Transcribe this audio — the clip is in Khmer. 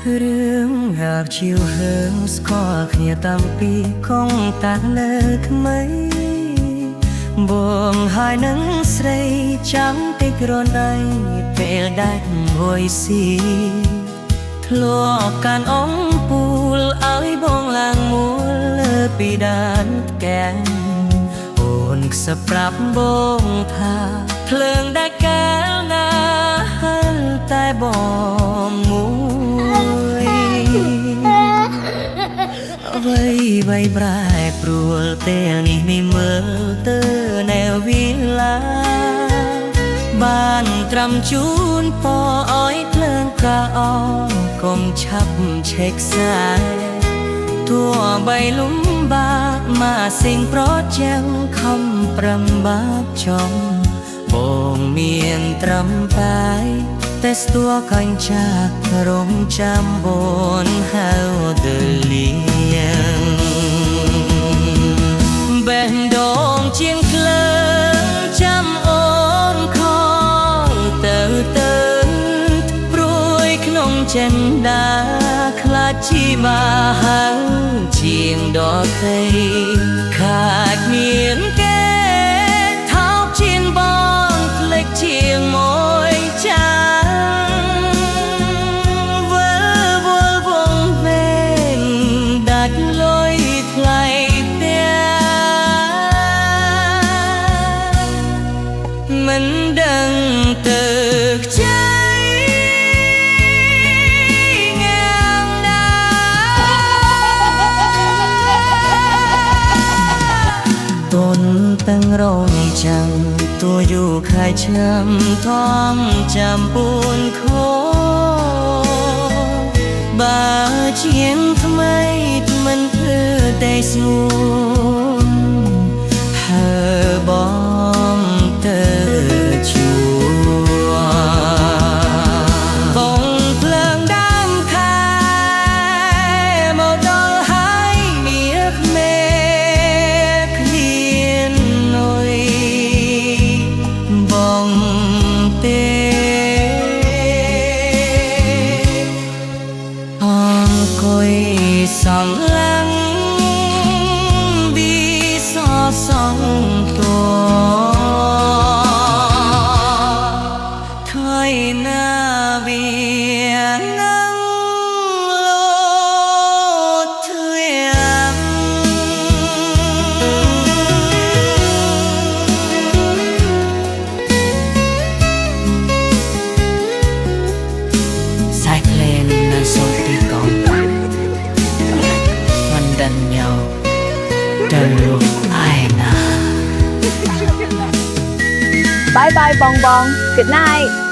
រឿងរាវជាវរឿងស្គាល់គ្នាតាំងពីកងតាលើក្មៃបងហើយនឹងស្រីចាំតិចក្រណៃពេលដែលងុយស៊ីធ្លាប់កាន់អំពូលឲ្យបងឡើងមូលលើពីដានផ្កាំអូនខ្សឹបប្រាប់បងថាភ្លើងដែលកាលណាតែបងមួយអ្វីប្រែប្រួលពេលនេះមិនមើលទៅណែវិឡាបានត្រឹមជូនពរឲ្យភ្លើងកាអកុំឆាប់ឆេកខ្សែទោះបីលំបាកមកសិងប្រចាំងខំប្រឹងបាក់ចង់បងមានត្រឹមតែតែស្ទួកាញ់ចាករងចាំបនហៅទៅលៀងបេះដូងជាងក្លើចាំអូនខងទៅព្រួយក្នុងចិនដាខ្លាចជីបាហៅជាងដតីខាតមានគេថោកជាងបងផ្លេចជាងមួយចាមិនដឹងទៅខ្ចីងាងណាតនតាំងរងចាំតួយូខែឆ្នាំថំចាំពូនខោបើជាងថ្មីមិនធ្វើតែស្ងួនហើបងទៅสองลังดีสอสองตัวถอยหน้าเบียงนั่งโลดเทียมสายเพลงน่าสนตีกองdan nhau terus aina. Bye bye Bong Bong. Good night.